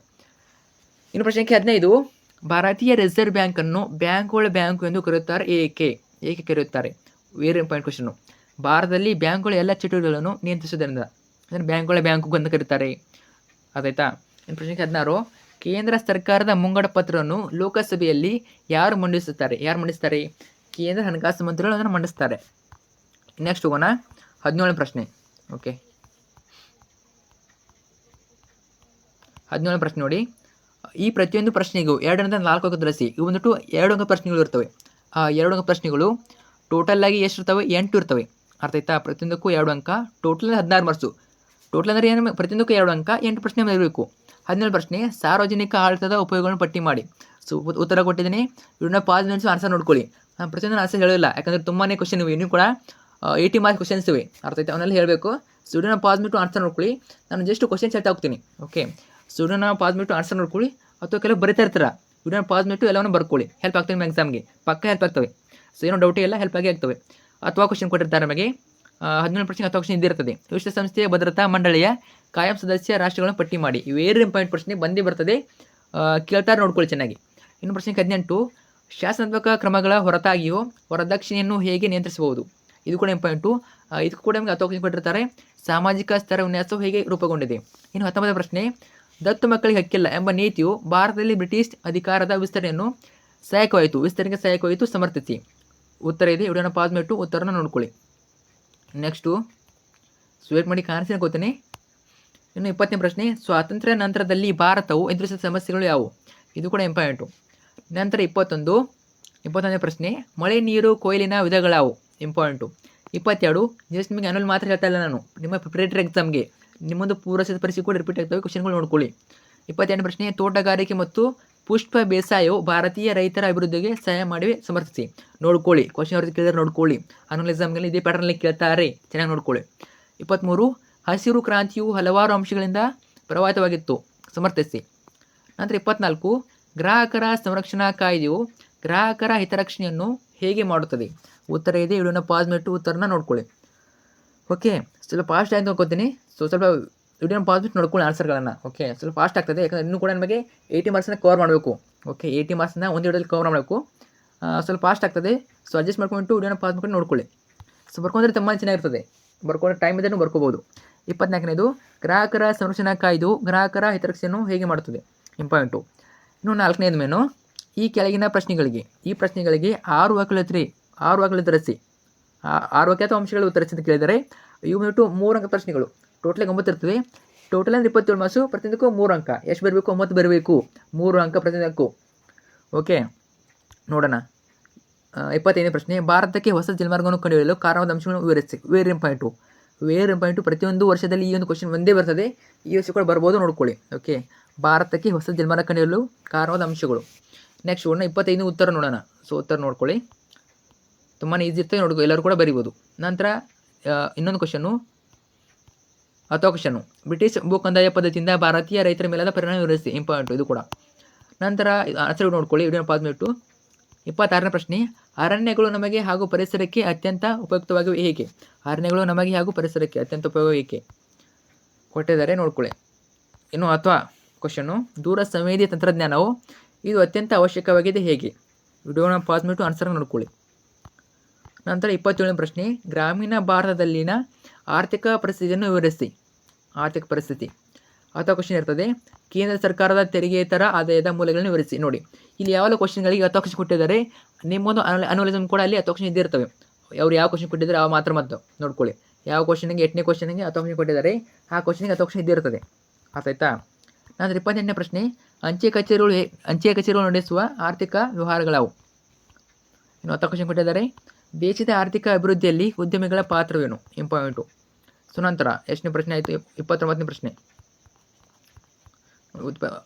ಇನ್ನು ಪ್ರಶ್ನೆ 15 ಭಾರತೀಯ ರಿಸರ್ವ್ ಬ್ಯಾಂಕನ್ನು ಬ್ಯಾಂಕುಗಳ ಬ್ಯಾಂಕು ಎಂದು ಕರೆಯುತ್ತಾರೆ ಏಕೆ ಕರೆಯುತ್ತಾರೆ? ವೇರೆ ಪಾಯಿಂಟ್ ಕ್ವಶನ್ನು. ಭಾರತದಲ್ಲಿ ಬ್ಯಾಂಕುಗಳ ಎಲ್ಲ ಚಟುವಟಿಕೆಗಳನ್ನು ನಿಯಂತ್ರಿಸುವುದರಿಂದ ಅದನ್ನು ಬ್ಯಾಂಕುಗಳ ಬ್ಯಾಂಕು ಅಂತ ಕರೀತಾರೆ. ಅದಾಯ್ತಾ? ಇನ್ನು ಪ್ರಶ್ನೆ 16 ಕೇಂದ್ರ ಸರ್ಕಾರದ ಮುಂಗಡ ಪತ್ರವನ್ನು ಲೋಕಸಭೆಯಲ್ಲಿ ಯಾರು ಮಂಡಿಸ್ತಾರೆ? ಕೇಂದ್ರ ಹಣಕಾಸು ಮಂತ್ರಿಗಳು ಅದನ್ನು ಮಂಡಿಸ್ತಾರೆ. ನೆಕ್ಸ್ಟ್ ಹೋಗೋಣ 17 ಪ್ರಶ್ನೆ. ಓಕೆ, 17 ಪ್ರಶ್ನೆ ನೋಡಿ. ಈ ಪ್ರತಿಯೊಂದು ಪ್ರಶ್ನೆಗೂ 2 ರಿಂದ 4 ಅಂಕ ತರಿಸಿ. ಇವು ಬಂದ್ಬಿಟ್ಟು 2 ಅಂಕ ಪ್ರಶ್ನೆಗಳು ಇರ್ತವೆ. ಆ 2 ಅಂಕ ಪ್ರಶ್ನೆಗಳು ಟೋಟಲ್ ಆಗಿ ಎಷ್ಟು ಇರ್ತವೆ? 8 ಇರ್ತವೆ. ಅರ್ಥ ಆಯ್ತಾ? ಪ್ರತಿಯೊಂದಕ್ಕೂ 2 ಅಂಕ, ಟೋಟಲ್ 16 ಮಾರ್ಕ್ಸು. ಟೋಟಲ್ ಅಂದರೆ ಏನು? ಪ್ರತಿಯೊಂದಕ್ಕೂ 2 ಅಂಕ, 8 ಪ್ರಶ್ನೆ ಬರಬೇಕು. 17 ಪ್ರಶ್ನೆ ಸಾರ್ವಜನಿಕ ಆಡಳಿತದ ಉಪಯೋಗಗಳನ್ನು ಪಟ್ಟಿ ಮಾಡಿ. ಸೊ ಉತ್ತರ ಕೊಟ್ಟಿದ್ದೀನಿ, ಇವನ್ನ ಪಾಸ್ ಮಿನಿಟ್ಸ್ ಆನ್ಸರ್ ನೋಡ್ಕೊಳ್ಳಿ. ನಾನು ಪ್ರತಿಯೊಂದು ಆನ್ಸರ್ ಹೇಳಿಲ್ಲ, ಯಾಕಂದರೆ ತುಂಬಾ ಕ್ವಶನ್ ಇವೆ, ಇನ್ನೂ ಕೂಡ 80 ಮಾರ್ಕ್ಸ್ ಕ್ವಶನ್ಸ್ ಇವೆ. ಅರ್ಥ ಆಯ್ತಾ? ಅವನ್ನೆಲ್ಲ ಹೇಳಬೇಕು. ಸ್ಟೂಡಿಯೋನ ಪಾಸ್ ಬಿಟ್ಟು ಆನ್ಸರ್ ನೋಡ್ಕೊಳ್ಳಿ. ನಾನು ಜಸ್ಟ್ ಕ್ವಶನ್ಸ್ ಹೇಳ್ತಾ ಹೋಗ್ತೀನಿ. ಓಕೆ, ಸ್ಟೂಡಿಯೋನ ಪಾಸ್ ಬಿಟ್ಟು ಆನ್ಸರ್ ನೋಡ್ಕೊಳ್ಳಿ, ಅಥವಾ ಕೆಲವು ಬರೀತಾ ಇರ್ತಾರೆ, ವಿಡಿಯೋನ ಪಾಸ್ ಬಿಟ್ಟು ಎಲ್ಲವನ್ನು ಬರ್ಕೊಳ್ಳಿ. ಹೆಲ್ಪ್ ಆಗ್ತವೆ ನಿಮ್ಮ ಎಕ್ಸಾಮ್ಗೆ, ಪಕ್ಕ ಹೆಲ್ಪ್ ಆಗ್ತವೆ. ಸೊ ಏನೋ ಡೌಟೇ ಇಲ್ಲ, ಹೆಲ್ಪ್ ಆಗೇ ಆಗ್ತವೆ. ಅಥವಾ ಕ್ವಶನ್ ಕೊಟ್ಟಿರ್ತಾರೆ ನಮಗೆ 17 ಪ್ರಶ್ನೆ ಅಥವಾ ಕ್ವಶನ್ ಇದ್ದಿರ್ತದೆ. ವಿಶ್ವಸಂಸ್ಥೆಯ ಭದ್ರತಾ ಮಂಡಳಿಯ ಕಾಯಂ ಸದಸ್ಯ ರಾಷ್ಟ್ರಗಳನ್ನು ಪಟ್ಟಿ ಮಾಡಿ. ವೇರಿ ಇಂಪಾರ್ಟೆಂಟ್ ಪ್ರಶ್ನೆ ಬಂದೇ ಬರ್ತದೆ, ಕೇಳ್ತಾರೆ, ನೋಡ್ಕೊಳ್ಳಿ ಚೆನ್ನಾಗಿ. ಇನ್ನು ಪ್ರಶ್ನೆ 18 ಶಾಸನಾತ್ಮಕ ಕ್ರಮಗಳ ಹೊರತಾಗಿಯೂ ವರದಕ್ಷಿಣೆಯನ್ನು ಹೇಗೆ ನಿಯಂತ್ರಿಸಬಹುದು? ಇದು ಕೂಡ ಇಂಪಾರ್ಟೆಂಟು. ಇದಕ್ಕೂ ಕೂಡ ನಮಗೆ 10 ಕ್ವಶನ್ ಕೊಟ್ಟಿರ್ತಾರೆ. ಸಾಮಾಜಿಕ ಸ್ತರ ವಿನ್ಯಾಸವು ಹೇಗೆ ರೂಪುಗೊಂಡಿದೆ? ಇನ್ನು 19 ಪ್ರಶ್ನೆ ದತ್ತು ಮಕ್ಕಳಿಗೆ ಹಕ್ಕಿಲ್ಲ ಎಂಬ ನೀತಿಯು ಭಾರತದಲ್ಲಿ ಬ್ರಿಟಿಷ್ ಅಧಿಕಾರದ ವಿಸ್ತರಣೆಗೆ ಸಹಾಯಕವಾಯಿತು, ಸಮರ್ಥಿಸಿ. ಉತ್ತರ ಇದೆ. ವಿಡಿಯೋನ ಪಾಸ್ ಮಾಡಿಟ್ಟು ಉತ್ತರನ ನೋಡ್ಕೊಳ್ಳಿ. ನೆಕ್ಸ್ಟು ವೇಟ್ ಮಾಡಿ ಕಾಣಿಸಿ ಅನ್ಕೋತೀನಿ. ಇನ್ನು 20ನೇ ಪ್ರಶ್ನೆ, ಸ್ವಾತಂತ್ರ್ಯ ನಂತರದಲ್ಲಿ ಭಾರತವು ಎದುರಿಸಿದ ಸಮಸ್ಯೆಗಳು ಯಾವುವು? ಇದು ಕೂಡ ಇಂಪಾರ್ಟೆಂಟು. ನಂತರ 21ನೇ ಪ್ರಶ್ನೆ, ಮಳೆ ನೀರು ಕೊಯ್ಲಿನ ವಿಧಗಳಾವು? ಇಂಪಾರ್ಟೆಂಟು. 22, ಜಸ್ಟ್ ನಿಮಗೆ ಅನುಲ್ ಮಾತ್ರ ಹೇಳ್ತಾ ಇಲ್ಲ ನಾನು, ನಿಮ್ಮ ಪ್ರಿಪರೇಟರಿ ಎಕ್ಸಾಮ್ಗೆ ನಿಮ್ಮೊಂದು ಪೂರ್ವಸಿದ್ಧ ಪರೀಕ್ಷೆ ಕೂಡ ರಿಪೀಟ್ ಆಗ್ತವೆ, ಕ್ವಶನ್ಗಳು ನೋಡ್ಕೊಳ್ಳಿ. 22ನೇ ಪ್ರಶ್ನೆ, ತೋಟಗಾರಿಕೆ ಮತ್ತು ಪುಷ್ಪ ಬೇಸಾಯವು ಭಾರತೀಯ ರೈತರ ಅಭಿವೃದ್ಧಿಗೆ ಸಹಾಯ ಮಾಡಿ ಸಮರ್ಥಿಸಿ. ನೋಡ್ಕೊಳ್ಳಿ, ಕ್ವಶನ್ ಅವ್ರಿಗೆ ಕೇಳಿದ್ರೆ ನೋಡ್ಕೊಳ್ಳಿ, ಅನುಲ್ ಎಕ್ಸಾಮ್ಗಳಲ್ಲಿ ಇದೇ ಪ್ಯಾಟರ್ನಲ್ಲಿ ಕೇಳ್ತಾರೆ, ಚೆನ್ನಾಗಿ ನೋಡ್ಕೊಳ್ಳಿ. 23, ಹಸಿರು ಕ್ರಾಂತಿಯು ಹಲವಾರು ಅಂಶಗಳಿಂದ ಪ್ರಭಾವಿತವಾಗಿತ್ತು, ಸಮರ್ಥಿಸಿ. ನಂತರ 24, ಗ್ರಾಹಕರ ಸಂರಕ್ಷಣಾ ಕಾಯ್ದೆಯು ಗ್ರಾಹಕರ ಹಿತರಕ್ಷಣೆಯನ್ನು ಹೇಗೆ ಮಾಡುತ್ತದೆ? ಉತ್ತರ ಇದೆ, ವಿಡಿಯೋನ ಪಾಸ್ ಮಾಡಿಟ್ಟು ಉತ್ತರನ ನೋಡ್ಕೊಳ್ಳಿ. ಓಕೆ, ಸ್ವಲ್ಪ ಫಾಸ್ಟ್ ಆಗಿ ನೋಡ್ಕೊತೀನಿ, ಸ್ವಲ್ಪ ವಿಡಿಯೋನ ಪಾಸ್ ಬಿಟ್ಟು ನೋಡ್ಕೊಳ್ಳಿ ಆನ್ಸರ್ಗಳನ್ನು. ಓಕೆ, ಸ್ವಲ್ಪ ಫಾಸ್ಟ್ ಆಗ್ತದೆ, ಯಾಕಂದರೆ ಇನ್ನೂ ಕೂಡ ನಮಗೆ 80 ಮಾರ್ಕ್ಸನ್ನ ಕವರ್ ಮಾಡಬೇಕು. ಓಕೆ, 80 ಮಾರ್ಕ್ಸನ್ನ ಒಂದು ವಿಡಿಯೋದಲ್ಲಿ ಕವರ್ ಮಾಡಬೇಕು, ಸ್ವಲ್ಪ ಫಾಸ್ಟ್ ಆಗ್ತದೆ. ಸೊ ಅಡ್ಜಸ್ಟ್ ಮಾಡ್ಕೊಂಡು ವಿಡಿಯೋನ ಪಾಸ್ ಮಾಡ್ಕೊಂಡು ನೋಡ್ಕೊಳ್ಳಿ. ಸೊ ಬರ್ಕೊಂಡ್ರೆ ತುಂಬ ಚೆನ್ನಾಗಿರ್ತದೆ, ಬರ್ಕೊಂಡ್ರೆ ಟೈಮ್ ಇದ್ರೂ ಬರ್ಕೋಬೋದು. 24ನೇದು, ಗ್ರಾಹಕರ ಸಂರಕ್ಷಣಾ ಕಾಯ್ದೆಯು ಗ್ರಾಹಕರ ಹಿತರಕ್ಷಣೆಯನ್ನು ಹೇಗೆ ಮಾಡುತ್ತದೆ? ಇಂಪಾರ್ಟೆಂಟು. ಇನ್ನು 4ನೇದು ಮೇನು, ಈ ಕೆಳಗಿನ ಪ್ರಶ್ನೆಗಳಿಗೆ 6 ವಾಕ್ಯಗಳು ಉತ್ತರಿಸಿ. 6 ವಾಕ್ಯ ಅಥವಾ ಅಂಶಗಳು ಉತ್ತರಿಸಿ ಅಂತ ಕೇಳಿದರೆ ಇವು 3 ಅಂಕ ಪ್ರಶ್ನೆಗಳು. ಟೋಟಲಾಗಿ 9 ಇರ್ತದೆ. ಟೋಟಲ್ ಅಂದರೆ 27 ಮಾರ್ಕ್ಸು, ಪ್ರತಿಯೊಂದಕ್ಕೂ 3 ಅಂಕ. ಎಷ್ಟು ಬರಬೇಕು? 9 ಬರಬೇಕು, 3 ಅಂಕ ಪ್ರತಿಯೊಂದಕ್ಕೂ. ಓಕೆ, ನೋಡೋಣ. 25ನೇ ಪ್ರಶ್ನೆ, ಭಾರತಕ್ಕೆ ಹೊಸ ಜಲಮಾರ್ಗವನ್ನು ಕಂಡುಹಿಡಿಯಲು ಕಾರಣವಾದ ಅಂಶಗಳನ್ನು ವಿವರಿಸಿ. ವೇರ್ ಇಂಪಾಯಿಂಟು. ಪ್ರತಿಯೊಂದು ವರ್ಷದಲ್ಲಿ ಈ ಒಂದು ಕ್ವಶನ್ ಒಂದೇ ಬರ್ತದೆ, ಈ ವರ್ಷ ಕೂಡ ಬರ್ಬೋದು, ನೋಡ್ಕೊಳ್ಳಿ. ಓಕೆ, ಭಾರತಕ್ಕೆ ಹೊಸ ಜಲಮಾರ್ಗ ಕಂಡುಹಿಡಿಯಲು ಕಾರಣವಾದ ಅಂಶಗಳು. ನೆಕ್ಸ್ಟ್ 25 ಉತ್ತರ ನೋಡೋಣ. ಸೊ ಉತ್ತರ ನೋಡ್ಕೊಳ್ಳಿ, ತುಂಬಾ ಈಸಿ ಇರ್ತದೆ, ನೋಡ್ಕೊ, ಎಲ್ಲರೂ ಕೂಡ ಬರಿಬೋದು. ನಂತರ ಇನ್ನೊಂದು ಕ್ವಶನ್ನು, ಬ್ರಿಟಿಷ್ ಭೂ ಕಂದಾಯ ಪದ್ಧತಿಯಿಂದ ಭಾರತೀಯ ರೈತರ ಮೇಲಾದ ಪರಿಣಾಮ ವಿವರಿಸಿ. ಇಂಪಾರ್ಟೆಂಟು ಇದು ಕೂಡ. ನಂತರ ಆನ್ಸರ್ ನೋಡ್ಕೊಳ್ಳಿ, ವಿಡಿಯೋ ಪಾಸ್ ಮಾಡಿಟ್ಟು. 26ನೇ ಪ್ರಶ್ನೆ, ಅರಣ್ಯಗಳು ನಮಗೆ ಹಾಗೂ ಪರಿಸರಕ್ಕೆ ಅತ್ಯಂತ ಉಪಯುಕ್ತವಾಗಿವೆ ಏಕೆ? ಅರಣ್ಯಗಳು ನಮಗೆ ಹಾಗೂ ಪರಿಸರಕ್ಕೆ ಅತ್ಯಂತ ಉಪಯೋಗ ಏಕೆ ಕೊಟ್ಟಿದ್ದಾರೆ, ನೋಡ್ಕೊಳ್ಳಿ. ಇನ್ನು ಅಥವಾ ಕ್ವಶನ್ನು, ದೂರ ಸಂವೇದಿ ತಂತ್ರಜ್ಞಾನವು ಇದು ಅತ್ಯಂತ ಅವಶ್ಯಕವಾಗಿದೆ ಹೇಗೆ? ವಿಡಿಯೋನ ಪಾಸ್ ಮಾಡಿಟ್ಟು ಆನ್ಸರ್ ನೋಡ್ಕೊಳ್ಳಿ. ನಂತರ 27ನೇ ಪ್ರಶ್ನೆ, ಗ್ರಾಮೀಣ ಭಾರತದಲ್ಲಿನ ಆರ್ಥಿಕ ಪರಿಸ್ಥಿತಿಯನ್ನು ವಿವರಿಸಿ. ಆರ್ಥಿಕ ಪರಿಸ್ಥಿತಿ ಅಥವಾ ಕ್ವಶನ್ ಇರ್ತದೆ, ಕೇಂದ್ರ ಸರ್ಕಾರದ ತೆರಿಗೆಯೇತರ ಆದಾಯದ ಮೂಲಗಳನ್ನು ವಿವರಿಸಿ. ನೋಡಿ, ಇಲ್ಲಿ ಯಾವೆಲ್ಲ ಕ್ವಶನ್ಗಳಿಗೆ 10 ಕ್ವಶನ್ ಕೊಟ್ಟಿದ್ದಾರೆ, ನಿಮ್ಮೊಂದು ಅನಾಲಿಸಮ್ ಕೂಡ ಅಲ್ಲಿ 10 ಕ್ವಶನ್ ಇದ್ದೇ ಇರ್ತವೆ. ಅವ್ರು ಯಾವ ಕ್ವಶನ್ ಕೊಟ್ಟಿದ್ದಾರೆ ಅವು ಮಾತ್ರ ಮತ್ತು ನೋಡ್ಕೊಳ್ಳಿ. ಯಾವ ಕ್ವಶನ್ಗೆ 8ನೇ ಕ್ವಶನ್ಗೆ 10 ಕ್ವಶನ್ ಕೊಟ್ಟಿದ್ದಾರೆ, ಆ ಕ್ವಶನ್ಗೆ 10 ಕ್ವಶನ್ ಇದ್ದೇ ಇರ್ತದೆ. ಆಯ್ತಾ? ನಂತರ 28ನೇ ಪ್ರಶ್ನೆ, ಅಂಚೆ ಕಚೇರಿಗಳು ನಡೆಸುವ ಆರ್ಥಿಕ ವ್ಯವಹಾರಗಳಾವು? ಇನ್ನು 10 ಕ್ವಶನ್ ಕೊಟ್ಟಿದ್ದಾರೆ. ದೇಶದ ಆರ್ಥಿಕ ಅಭಿವೃದ್ಧಿಯಲ್ಲಿ ಉದ್ಯಮಿಗಳ ಪಾತ್ರವೇನು? ಇಂಪಾರ್ಟೆಂಟು. ಸೊ ನಂತರ ಎಷ್ಟನೇ ಪ್ರಶ್ನೆ ಆಯಿತು? 29ನೇ ಪ್ರಶ್ನೆ,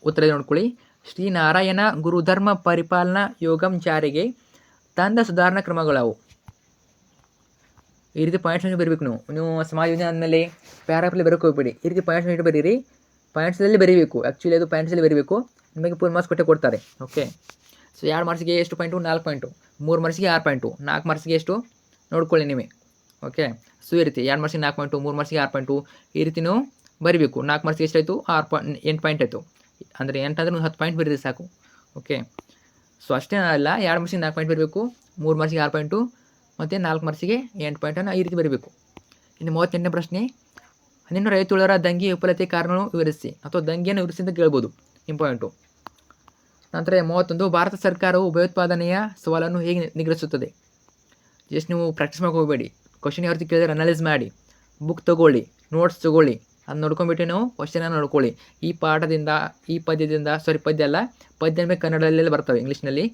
ಉತ್ತರ ನೋಡ್ಕೊಳ್ಳಿ. ಶ್ರೀನಾರಾಯಣ ಗುರುಧರ್ಮ ಪರಿಪಾಲನಾ ಯೋಗಂ ಜಾರಿಗೆ ತಂದ ಸುಧಾರಣಾ ಕ್ರಮಗಳಾವು? ಈ ರೀತಿ ಪಾಯಿಂಟ್ಸ್ ಬರೀಬೇಕು. ನೀವು ಸಮಾಜ ಯೋಜನೆ ಆದಮೇಲೆ ಪ್ಯಾರಾಗ್ರಾಫಲ್ಲಿ ಬರೋಕ್ಕೆ ಹೋಗ್ಬೇಡಿ, ಈ ರೀತಿ ಪಾಯಿಂಟ್ಸ್ ಬರೀರಿ. ಪಾಯಿಂಟ್ಸಲ್ಲಿ ಬರೀಬೇಕು, ಆ್ಯಕ್ಚುಲಿ ಅದು ಪಾಯಿಂಟ್ಸಲ್ಲಿ ಬರೀಬೇಕು, ನಿಮಗೆ ಫುಲ್ ಮಾರ್ಕ್ಸ್ ಕೊಡ್ತಾರೆ. ಓಕೆ, ಸೊ 2 ಮಾರ್ಕ್ಸಿಗೆ ಎಷ್ಟು ಪಾಯಿಂಟು? 4 ಪಾಯಿಂಟು. 3 ಮಾರ್ಕ್ಸಿಗೆ 6 ಪಾಯಿಂಟು. 4 ಮಾರ್ಕ್ಸಿಗೆ ಎಷ್ಟು ನೋಡ್ಕೊಳ್ಳಿ ನೀವೇ. ಓಕೆ, ಸೊ ಈ ರೀತಿ 2 ಮಾರ್ಕ್ಸಿಗೆ 4 ಪಾಯಿಂಟು, 3 ಮಾರ್ಕ್ಸಿಗೆ 6 ಪಾಯಿಂಟು, ಈ ರೀತಿ ನೀವು ಬರೀಬೇಕು. 4 ಮಾರ್ಕ್ಸಿಗೆ ಎಷ್ಟಾಯಿತು? 8 ಪಾಯಿಂಟ್ ಆಯಿತು. ಅಂದರೆ 8 ಅಂದರೆ 10 ಪಾಯಿಂಟ್ ಬರೀರಿ ಸಾಕು. ಓಕೆ, ಸೊ ಅಷ್ಟೇ ಅಲ್ಲ, 2 ಮಾರ್ಕ್ಸಿಗೆ 4 ಪಾಯಿಂಟ್ ಬರಬೇಕು, 3 ಮಾರ್ಕ್ಸಿಗೆ 6 ಪಾಯಿಂಟು, ಮತ್ತು 4 ಮಾರ್ಕ್ಸಿಗೆ 8 ಪಾಯಿಂಟನ್ನು ಈ ರೀತಿ ಬರೀಬೇಕು. ಇನ್ನು 38ನೇ ಪ್ರಶ್ನೆ, 1957ರ ದಂಗೆ ವಿಫಲತೆ ಕಾರಣಗಳು ವಿವರಿಸಿ ಅಥವಾ ದಂಗೆಯನ್ನು ವಿವರಿಸಿ ಅಂತ ಕೇಳ್ಬೋದು. ಇಂಪಾರ್ಟೆಂಟು. ನಂತರ 31, ಭಾರತ ಸರ್ಕಾರವು ಭಯೋತ್ಪಾದನೆಯ ಸವಾಲನ್ನು ಹೇಗೆ ನಿಗ್ರಹಿಸುತ್ತದೆ? ಜಸ್ಟ್ ನೀವು ಪ್ರಾಕ್ಟೀಸ್ ಮಾಡ್ಕೊ ಹೋಗಬೇಡಿ, ಕ್ವಶನ್ ಯಾವ ರೀತಿ ಕೇಳಿದ್ರೆ ಅನಲೈಸ್ ಮಾಡಿ, ಬುಕ್ ತೊಗೊಳ್ಳಿ, ನೋಟ್ಸ್ ತೊಗೊಳ್ಳಿ, ಅದು ನೋಡ್ಕೊಂಡ್ಬಿಟ್ಟು ನಾವು ಕ್ವಶನನ್ನು ನೋಡ್ಕೊಳ್ಳಿ. ಈ ಪಾಠದಿಂದ, ಈ ಪದ್ಯದಿಂದ, ಪದ್ಯ ಅಲ್ಲ, ಪದ್ಯ ನಿಮಗೆ ಕನ್ನಡದಲ್ಲೆಲ್ಲ ಬರ್ತವೆ, ಇಂಗ್ಲೀಷ್ನಲ್ಲಿ.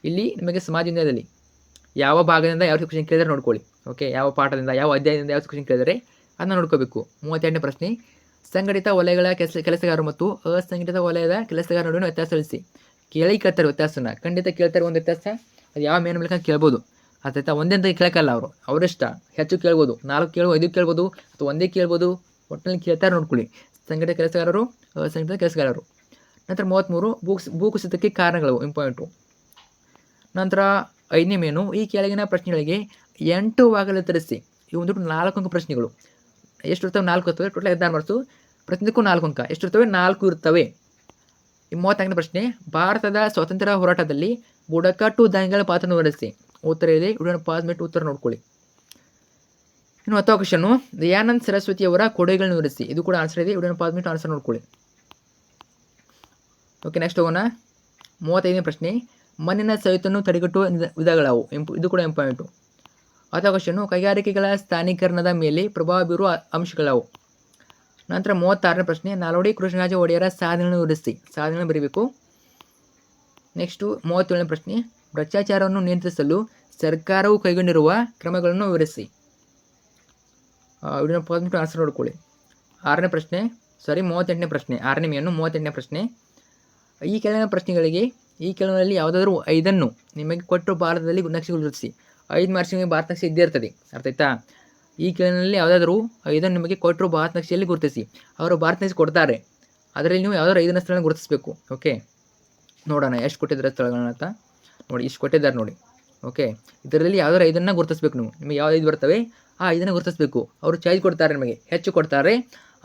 ಇಲ್ಲಿ ನಿಮಗೆ ಸಮಾಜ ವಿಜ್ಞಾನದಲ್ಲಿ ಯಾವ ಭಾಗದಿಂದ ಯಾವ ರೀತಿ ಕ್ವಶನ್ ಕೇಳಿದರೆ ನೋಡ್ಕೊಳ್ಳಿ. ಓಕೆ, ಯಾವ ಪಾಠದಿಂದ, ಯಾವ ಅಧ್ಯಾಯದಿಂದ ಯಾವ ಕ್ವಶನ್ ಕೇಳಿದರೆ ಅದನ್ನ ನೋಡ್ಕೋಬೇಕು. 32ನೇ ಪ್ರಶ್ನೆ, ಸಂಘಟಿತ ವಲಯಗಳ ಕೆಲಸಗಾರರು ಮತ್ತು ಅಸಂಘಟಿತ ವಲಯದ ಕೆಲಸಗಾರ ನಡುವೆ ವ್ಯತ್ಯಾಸ ತಿಳಿಸಿ. ಕೇಳ್ತಾರೆ ವ್ಯತ್ಯಾಸನ, ಖಂಡಿತ ಕೇಳ್ತಾರೆ ಒಂದು ವ್ಯತ್ಯಾಸ. ಅದು ಯಾವ ಮೇನ್ ಮೂಲಕ ಕೇಳ್ಬೋದು, ಆಯ್ತಾ? ಒಂದೇ ಅಂತ ಕೇಳೋಕ್ಕಲ್ಲ, ಅವರಿಷ್ಟ, ಹೆಚ್ಚು ಕೇಳ್ಬೋದು, 4 ಕೇಳ್ಬೋದು, 5 ಕೇಳ್ಬೋದು, ಅಥವಾ ಒಂದೇ ಕೇಳ್ಬೋದು, ಒಟ್ಟಿನಲ್ಲಿ ಕೇಳ್ತಾರೆ, ನೋಡ್ಕೊಳ್ಳಿ. ಸಂಘಟಿತ ಕೆಲಸಗಾರರು, ಅಸಂಘಟಿತ ಕೆಲಸಗಾರರು. ನಂತರ 33, ಭೂಕುಸಿತಕ್ಕೆ ಕಾರಣಗಳು. ಇಂಪಾರ್ಟೆಂಟು. ನಂತರ 5ನೇ ಮೇನು, ಈ ಕೆಳಗಿನ ಪ್ರಶ್ನೆಗಳಿಗೆ 8 ವಾಕ್ಯಗಳು ಉತ್ತರಿಸಿ. ಇವು 4 ಅಂಕ ಪ್ರಶ್ನೆಗಳು. ಎಷ್ಟು ಇರ್ತವೆ? 4 ಇರ್ತವೆ. ಟೋಟಲ್ 16 ಮಾರ್ಕ್ಸು, ಪ್ರತಿಯೊಂದಕ್ಕೂ 4 ಅಂಕ. ಎಷ್ಟು ಇರ್ತವೆ? 4 ಇರ್ತವೆ. 34ನೇ ಪ್ರಶ್ನೆ, ಭಾರತದ ಸ್ವಾತಂತ್ರ್ಯ ಹೋರಾಟದಲ್ಲಿ ಬುಡಕಟ್ಟು ದಂಗೆಗಳ ಪಾತ್ರವನ್ನು ವಿವರಿಸಿ. ಉತ್ತರ ಇದೆ, ವಿಡಿಯೋನ ಪಾಸ್ ಮಾಡಿ ಉತ್ತರ ನೋಡ್ಕೊಳ್ಳಿ. ಇನ್ನು 10ನೇ ಕ್ವಶನ್ನು, ದಯಾನಂದ ಸರಸ್ವತಿಯವರ ಕೊಡುಗೆಗಳನ್ನು ವಿವರಿಸಿ. ಇದು ಕೂಡ ಆನ್ಸರ್ ಇದೆ, ವಿಡಿಯೋನ ಪಾಸ್ ಮಾಡಿ ಆನ್ಸರ್ ನೋಡ್ಕೊಳ್ಳಿ. ಓಕೆ, ನೆಕ್ಸ್ಟ್ ಹೋಗೋಣ. 35ನೇ ಪ್ರಶ್ನೆ, ಮಣ್ಣಿನ ಸವೆತವನ್ನು ತಡೆಗಟ್ಟುವ ವಿಧಗಳಾವು? ಇದು ಕೂಡ ಇಂಪಾರ್ಟೆಂಟು. 10ನೇ ಕ್ವಶನ್ನು, ಕೈಗಾರಿಕೆಗಳ ಸ್ಥಾನೀಕರಣದ ಮೇಲೆ ಪ್ರಭಾವ ಬೀರುವ ಅಂಶಗಳಾವು? ನಂತರ 36ನೇ ಪ್ರಶ್ನೆ, ನಾಲ್ವಡಿ ಕೃಷ್ಣರಾಜ ಒಡೆಯರ ಸಾಧನೆಗಳನ್ನು ವಿವರಿಸಿ. ಸಾಧನೆಗಳನ್ನು ಬರೀಬೇಕು. ನೆಕ್ಸ್ಟು 37ನೇ ಪ್ರಶ್ನೆ, ಭ್ರಷ್ಟಾಚಾರವನ್ನು ನಿಯಂತ್ರಿಸಲು ಸರ್ಕಾರವು ಕೈಗೊಂಡಿರುವ ಕ್ರಮಗಳನ್ನು ವಿವರಿಸಿ. ಇದನ್ನು ಪರ್ಮಿಟ್ ಆನ್ಸರ್ ನೋಡ್ಕೊಳ್ಳಿ. 38ನೇ ಪ್ರಶ್ನೆ 6ನೇ ಮೇಯನ್ನು 38ನೇ ಪ್ರಶ್ನೆ, ಈ ಕೆಳಗಿನಲ್ಲಿ ಯಾವುದಾದ್ರೂ 5 ನಿಮಗೆ ಕೊಟ್ಟು ಭಾರತದಲ್ಲಿ ನಕ್ಷೆ ಗುರುತಿಸಿ. 5 ಮಾರ್ಕ್ಸಿಗೆ ಭಾರತ ನಕ್ಷೆ ಇದ್ದೇ ಇರ್ತದೆ, ಅರ್ಥ ಆಯ್ತಾ? ಈ ಕೆಳಗಿನಲ್ಲಿ ಯಾವುದಾದ್ರೂ 5 ನಿಮಗೆ ಕೊಟ್ಟರು ಭಾರತ ನಕ್ಷೆಯಲ್ಲಿ ಗುರುತಿಸಿ. ಅವರು ಭಾರತ ನಕ್ಷೆ ಕೊಡ್ತಾರೆ, ಅದರಲ್ಲಿ ನೀವು ಯಾವುದಾದ್ರು 5 ಸ್ಥಳಗಳನ್ನ ಗುರುತಿಸಬೇಕು. ಓಕೆ, ನೋಡೋಣ ಎಷ್ಟು ಕೊಟ್ಟಿದ್ದಾರೆ ಸ್ಥಳಗಳನ್ನ ಅಂತ. ನೋಡಿ, ಇಷ್ಟು ಕೊಟ್ಟಿದ್ದಾರೆ ನೋಡಿ. ಓಕೆ, ಇದರಲ್ಲಿ ಯಾವುದಾದ್ರು 5 ಗುರುತಿಸ್ಬೇಕು. ನಿಮಗೆ ಯಾವ 5 ಬರ್ತವೆ ಆ 5 ಗುರುತಿಸಬೇಕು. ಅವರು ಚಾಯ್ಸ್ ಕೊಡ್ತಾರೆ, ನಿಮಗೆ ಹೆಚ್ಚು ಕೊಡ್ತಾರೆ,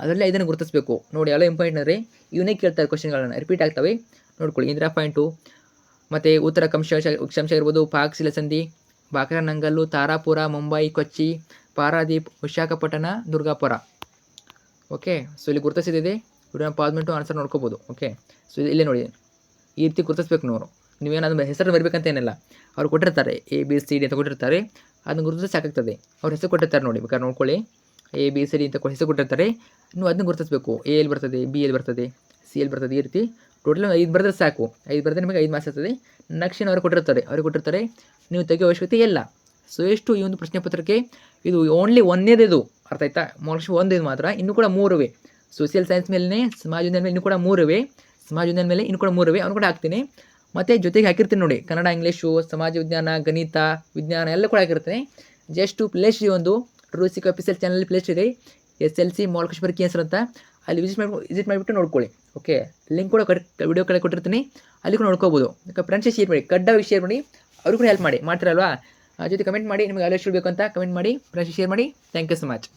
ಅದರಲ್ಲಿ 5 ಗುರುತಿಸಬೇಕು. ನೋಡಿ, ಎಲ್ಲ ಇಂಪಾರ್ಟೆಂಟ್ ಅಂದರೆ ಇವನೇ ಕೇಳ್ತಾರೆ, ಕ್ವಶನ್ಗಳನ್ನ ರಿಪೀಟ್ ಆಗ್ತವೆ ನೋಡ್ಕೊಳ್ಳಿ. ಇಂದಿರಾ ಪಾಯಿಂಟು ಮತ್ತು ಉತ್ತರ ಕ್ಷಂಶ ಇರ್ಬೋದು, ಪಾಕ್ಶಿಲ ಸಂಧಿ, ಬಾಕ್ರಾನಂಗಲ್ಲು, ತಾರಾಪುರ, ಮುಂಬೈ, ಕೊಚ್ಚಿ, ಪಾರಾದೀಪ್, ವಿಶಾಖಪಟ್ಟಣ, ದುರ್ಗಾಪುರ. ಓಕೆ, ಸೊ ಇಲ್ಲಿ ಗುರುತಿಸಿದೆ. ಇದನ್ನು ಪಾಸ್ ಮಾಡಿಟ್ಟು ಆನ್ಸರ್ ನೋಡ್ಕೋಬೋದು. ಓಕೆ, ಸೊ ಇಲ್ಲೇ ನೋಡಿ, ಈ ರೀತಿ ಗುರುತಿಸ್ಬೇಕು. ನೀವೇನಾದ್ರೂ ಹೆಸರು ಬರಬೇಕಂತ ಏನಿಲ್ಲ, ಅವ್ರು ಕೊಟ್ಟಿರ್ತಾರೆ ABCD ಅಂತ ಕೊಟ್ಟಿರ್ತಾರೆ, ಅದನ್ನು ಗುರುತಿಸಿ ಸಾಕಾಗ್ತದೆ. ಅವ್ರ ಹೆಸರು ಕೊಟ್ಟಿರ್ತಾರೆ ನೋಡಿ, ಬೇಕಾದ್ರೆ ನೋಡ್ಕೊಳ್ಳಿ. ABCD ಅಂತ ಹೆಸರು ಕೊಟ್ಟಿರ್ತಾರೆ, ನೀವು ಅದನ್ನು ಗುರುತಿಸಬೇಕು. A ಎಲ್ಲಿ ಬರ್ತದೆ, B ಎಲ್ಲಿ ಬರ್ತದೆ, C ಎಲ್ಲಿ ಬರ್ತದೆ, ಈ ರೀತಿ ಟೋಟಲ್ 5 ಬರೆದ್ರೆ ಸಾಕು. 5 ಬರೆದ್ರೆ ನಿಮಗೆ 5 ಮಾರ್ಕ್ಸ್ ಆಗ್ತದೆ. ನಕ್ಷೆನ ಅವ್ರಿಗೆ ಕೊಟ್ಟಿರ್ತಾರೆ, ನೀವು ತೆಗೆಯೋ ಅವಶ್ಯಕತೆ ಇಲ್ಲ. ಸೊ ಎಷ್ಟು ಈ ಒಂದು ಪ್ರಶ್ನೆ ಪತ್ರಕ್ಕೆ ಇದು ಓನ್ಲಿ ಒಂದೇದು, ಇದು ಅರ್ಥ ಆಯ್ತಾ? ಮೋಕ್ಷ ಒಂದು ಇದು ಮಾತ್ರ, ಇನ್ನೂ ಕೂಡ 3 ಇವೆ. ಸೋಷಿಯಲ್ ಸೈನ್ಸ್ ಮೇಲೆ, ಸಮಾಜ ವಿಜ್ಞಾನ ಮೇಲೆ ಇನ್ನೂ ಕೂಡ 3 ಇವೆ. ಸಮಾಜ ವಿಜ್ಞಾನ ಮೇಲೆ ಇನ್ನೂ ಕೂಡ 3 ಇವೆ, ಅವ್ನು ಕೂಡ ಹಾಕ್ತೀನಿ. ಮತ್ತು ಜೊತೆಗೆ ಹಾಕಿರ್ತೀನಿ ನೋಡಿ, ಕನ್ನಡ, ಇಂಗ್ಲೀಷು, ಸಮಾಜ ವಿಜ್ಞಾನ, ಗಣಿತ, ವಿಜ್ಞಾನ ಎಲ್ಲ ಕೂಡ ಹಾಕಿರ್ತೀನಿ. ಜಸ್ಟ್ ಪ್ಲೇಸ್ಟ್ ಒಂದು ರೂಸಿಕ್ ಅಫಿಷಿಯಲ್ ಚಾನಲ್ ಪ್ಲೇಸ್ಟ್ ಇದೆ, SLC ಮೌಲ್ಕೇಶ್ವರ ಕೇಸರ್ ಅಂತ. ಅಲ್ಲಿ ವಿಸಿಟ್ ಮಾಡಿಬಿಟ್ಟು ನೋಡ್ಕೊಳ್ಳಿ. ಓಕೆ, ಲಿಂಕ್ ಕೂಡ ವಿಡಿಯೋ ಕಡೆ ಕೊಟ್ಟಿರ್ತೀನಿ, ಅಲ್ಲಿ ಕೂಡ ನೋಡ್ಕೋಬೋದು. ಫ್ರೆಂಡ್ಸ್ ಶೇರ್ ಮಾಡಿ, ಕಡ್ಡಾಗಿ ಶೇರ್ ಮಾಡಿ, ಅವ್ರಿಗೂ ಕೂಡ ಹೆಲ್ಪ್ ಮಾಡ್ತಿರಲ್ವಾ. ಜೊತೆ ಕಮೆಂಟ್ ಮಾಡಿ, ನಿಮಗೆ ಆಲೋಚನೆ ಬೇಕು ಅಂತ ಕಮೆಂಟ್ ಮಾಡಿ, ಫ್ರೆಂಡ್ಸ್ ಶೇರ್ ಮಾಡಿ. Thank you so much.